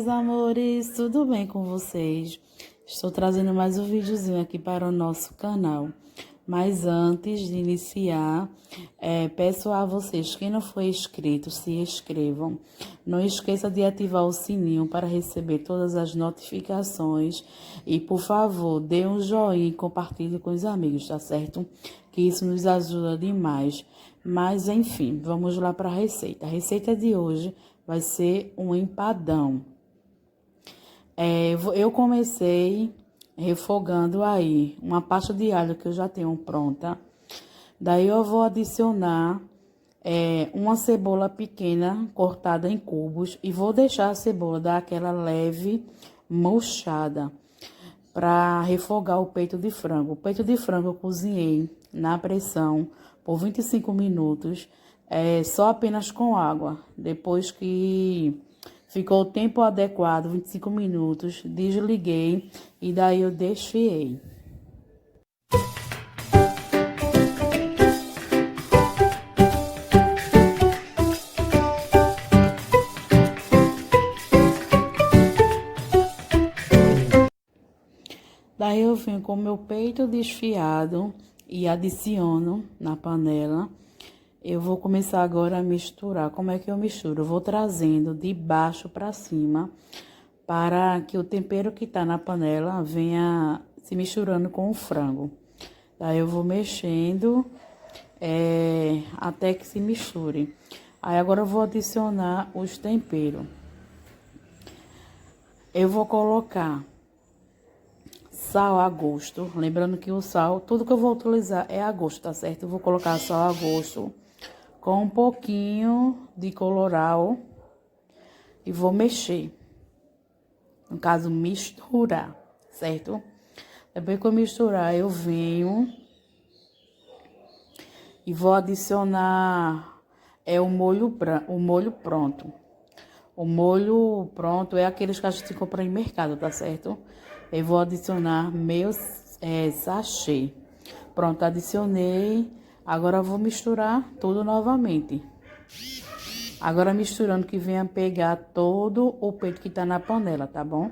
meus amores, tudo bem com vocês? Estou trazendo mais um videozinho aqui para o nosso canal. Mas antes de iniciar, peço a vocês, quem não for inscrito, se inscrevam. Não esqueça de ativar o sininho para receber todas as notificações. E, por favor, dê um joinha e compartilhe com os amigos, tá certo? Que isso nos ajuda demais. Mas, enfim, vamos lá para a receita. A receita de hoje vai ser um empadão. Eu comecei refogando aí uma pasta de alho que eu já tenho pronta. Daí eu vou adicionar uma cebola pequena cortada em cubos e vou deixar a cebola dar aquela leve murchada para refogar o peito de frango. O peito de frango eu cozinhei na pressão por 25 minutos, só apenas com água. Depois que ficou o tempo adequado, 25 minutos, desliguei e daí eu desfiei. Daí eu venho com meu peito desfiado e adiciono na panela. Eu vou começar agora a misturar. Como é que eu misturo? Eu vou trazendo de baixo para cima para que o tempero que tá na panela venha se misturando com o frango. Daí eu vou mexendo até que se misture. Aí agora eu vou adicionar os temperos. Eu vou colocar sal a gosto. Lembrando que o sal, tudo que eu vou utilizar é a gosto, tá certo? Eu vou colocar sal a gosto com um pouquinho de colorau e vou mexer. No caso, misturar, certo? Depois que eu misturar, eu venho e vou adicionar o molho pronto. O molho pronto é aqueles que a gente compra em mercado, tá certo? Eu vou adicionar meus sachê. Pronto, adicionei. Agora eu vou misturar tudo novamente. Agora misturando que venha pegar todo o peito que tá na panela, tá bom?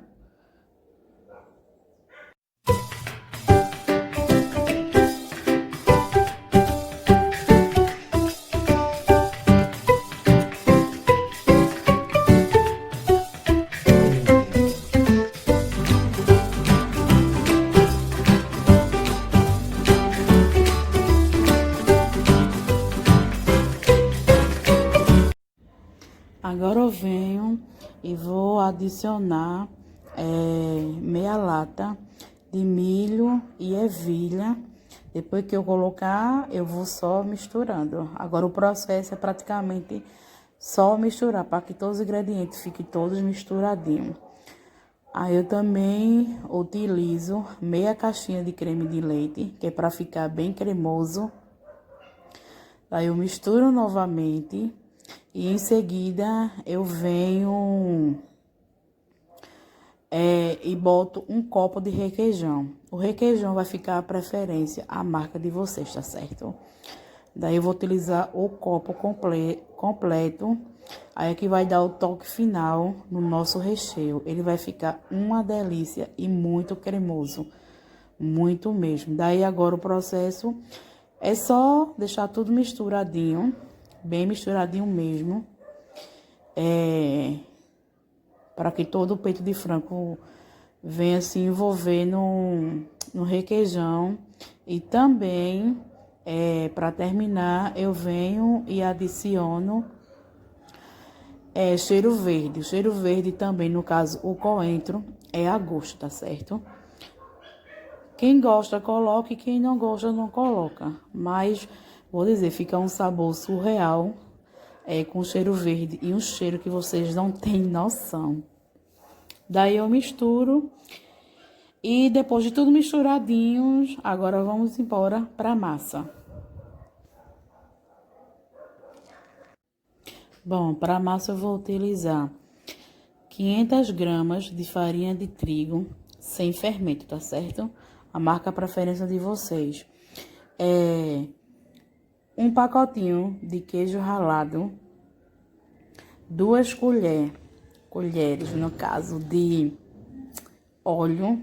Agora eu venho e vou adicionar meia lata de milho e ervilha. Depois que eu colocar, eu vou só misturando. Agora o processo é praticamente só misturar, para que todos os ingredientes fiquem todos misturadinhos. Aí eu também utilizo meia caixinha de creme de leite, que é para ficar bem cremoso. Aí eu misturo novamente. E em seguida eu venho e boto um copo de requeijão. O requeijão vai ficar a preferência, a marca de vocês, tá certo? Daí eu vou utilizar o copo completo. Aí é que vai dar o toque final no nosso recheio. Ele vai ficar uma delícia e muito cremoso. Muito mesmo. Daí agora o processo é só deixar tudo misturadinho. Bem misturadinho mesmo, para que todo o peito de frango venha se envolver no requeijão. E também, para terminar, eu venho e adiciono cheiro verde. O cheiro verde também, no caso, o coentro, é a gosto, tá certo? Quem gosta, coloca, e quem não gosta, não coloca. Mas vou dizer, fica um sabor surreal, com cheiro verde e um cheiro que vocês não têm noção. Daí eu misturo e depois de tudo misturadinho, agora vamos embora para a massa. Bom, para a massa eu vou utilizar 500 gramas de farinha de trigo sem fermento, tá certo? A marca preferência de vocês. Um pacotinho de queijo ralado, 2 colheres colheres, no caso, de óleo,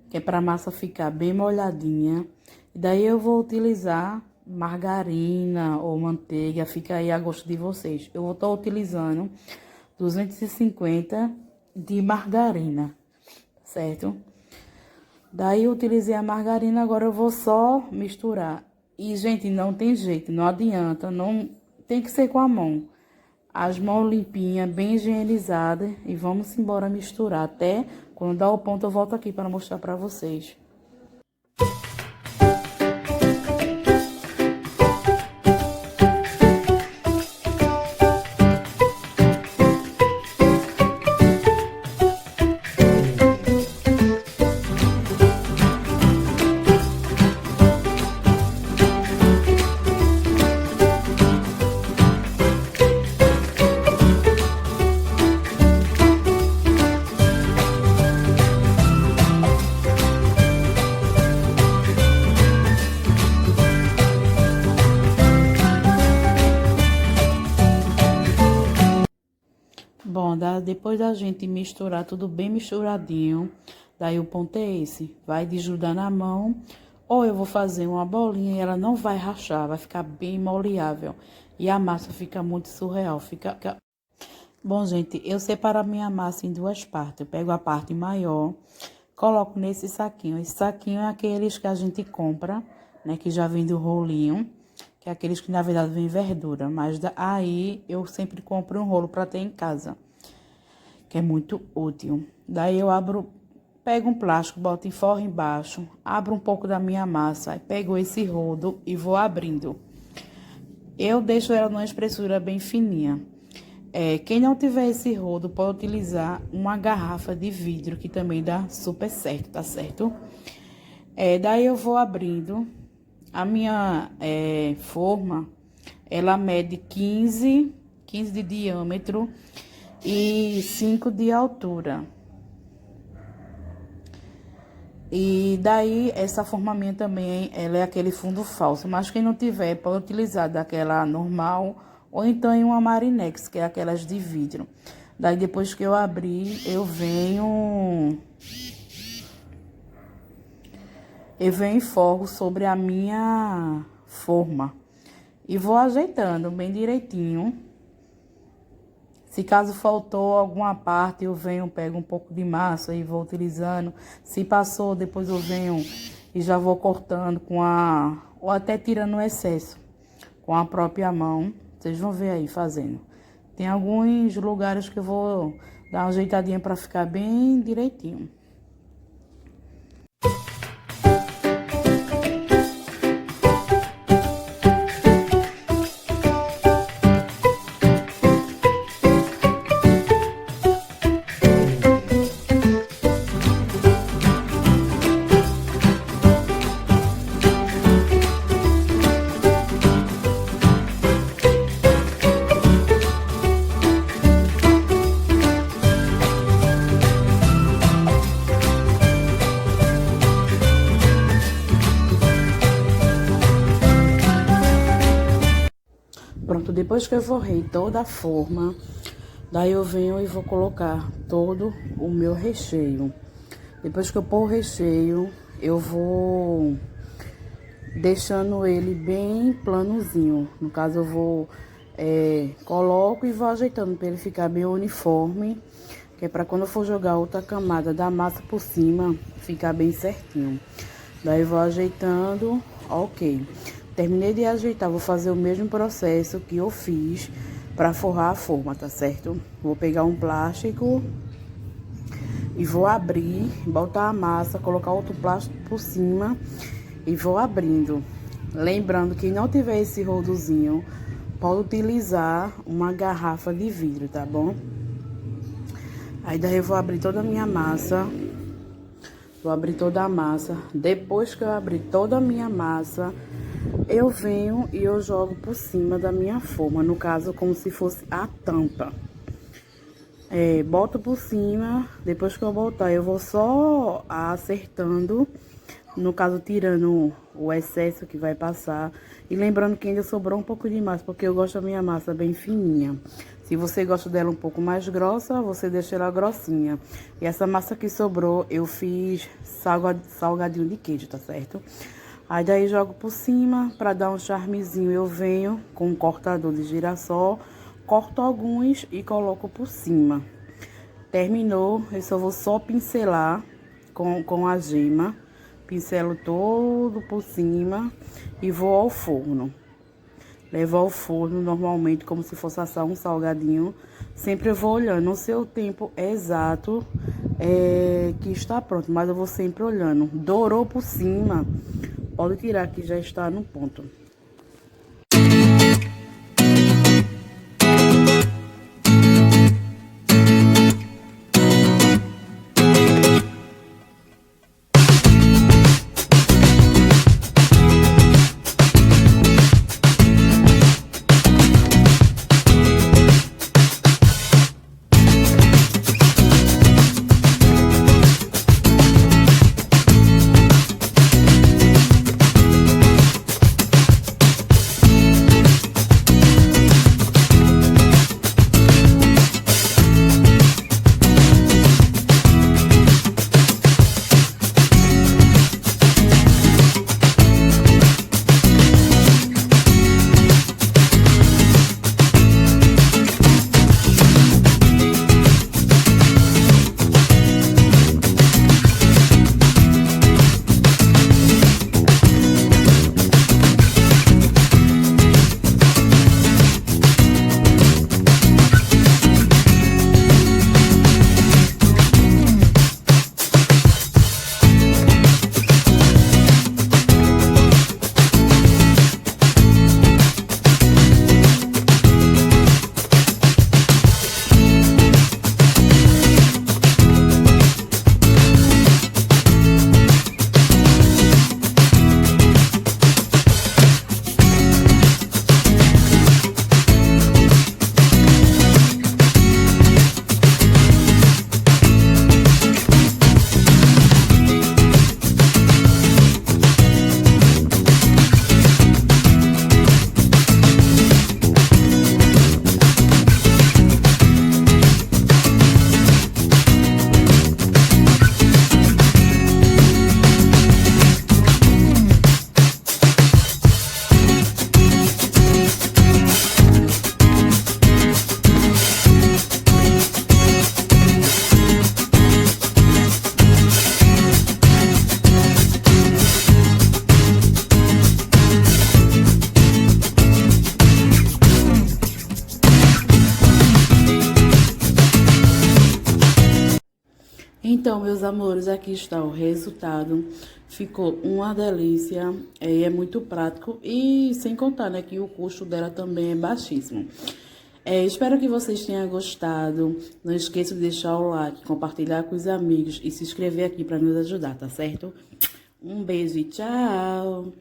que é para a massa ficar bem molhadinha. E daí eu vou utilizar margarina ou manteiga, fica aí a gosto de vocês. Eu vou estar utilizando 250 de margarina, certo? Daí eu utilizei a margarina, agora eu vou só misturar. E, gente, não tem jeito, não adianta, não tem que ser com a mão. As mãos limpinhas, bem higienizadas, e vamos embora misturar. Até quando dá o ponto eu volto aqui para mostrar para vocês. Bom, depois da gente misturar tudo bem misturadinho, daí o ponto é esse, vai desgrudar na mão, ou eu vou fazer uma bolinha e ela não vai rachar, vai ficar bem maleável. E a massa fica muito surreal, Bom, gente, eu separo a minha massa em duas partes. Eu pego a parte maior, coloco nesse saquinho. Esse saquinho é aqueles que a gente compra, né, que já vem do rolinho, que é aqueles que na verdade vem verdura, mas aí eu sempre compro um rolo para ter em casa, que é muito útil. Daí eu pego um plástico, boto em forro embaixo, abro um pouco da minha massa, aí pego esse rodo e vou abrindo. Eu deixo ela numa espessura bem fininha. Quem não tiver esse rodo pode utilizar uma garrafa de vidro, que também dá super certo, tá certo? Daí eu vou abrindo. A minha forma, ela mede 15 de diâmetro e 5 de altura. E daí, essa forma minha também, ela é aquele fundo falso. Mas quem não tiver, pode utilizar daquela normal ou então em uma Marinex, que é aquelas de vidro. Daí, depois que eu abrir, eu venho e forro sobre a minha forma. E vou ajeitando bem direitinho. Se caso faltou alguma parte, eu venho, pego um pouco de massa e vou utilizando. Se passou, depois eu venho e já vou cortando ou até tirando o excesso com a própria mão. Vocês vão ver aí fazendo. Tem alguns lugares que eu vou dar uma ajeitadinha para ficar bem direitinho. Pronto, depois que eu forrei toda a forma, daí eu venho e vou colocar todo o meu recheio. Depois que eu pôr o recheio, eu vou deixando ele bem planozinho. No caso, eu vou coloco e vou ajeitando para ele ficar bem uniforme, que é para quando eu for jogar outra camada da massa por cima, ficar bem certinho. Daí eu vou ajeitando, ok. Terminei de ajeitar, vou fazer o mesmo processo que eu fiz para forrar a forma, tá certo? Vou pegar um plástico e vou abrir, botar a massa, colocar outro plástico por cima e vou abrindo. Lembrando que não tiver esse rodozinho, pode utilizar uma garrafa de vidro, tá bom? Aí daí eu vou abrir toda a minha massa. Vou abrir toda a massa. Depois que eu abrir toda a minha massa, eu venho e eu jogo por cima da minha forma. No caso, como se fosse a tampa. Boto por cima. Depois que eu botar, eu vou só acertando No caso, tirando o excesso que vai passar. E lembrando que ainda sobrou um pouco de massa, porque eu gosto da minha massa bem fininha. Se você gosta dela um pouco mais grossa, você deixa ela grossinha. E essa massa que sobrou, eu fiz salgadinho de queijo, tá certo? Aí daí jogo por cima, pra dar um charmezinho, eu venho com um cortador de girassol, corto alguns e coloco por cima. Terminou, eu só vou pincelar com a gema. Pincelo todo por cima e vou ao forno. Levo ao forno normalmente como se fosse assar um salgadinho. Sempre eu vou olhando o seu tempo exato que está pronto, mas eu vou sempre olhando. Dourou por cima, pode tirar que já está no ponto. Então, meus amores, aqui está o resultado. Ficou uma delícia, é muito prático e sem contar, né, que o custo dela também é baixíssimo. Espero que vocês tenham gostado. Não esqueça de deixar o like, compartilhar com os amigos e se inscrever aqui para nos ajudar, tá certo? Um beijo e tchau!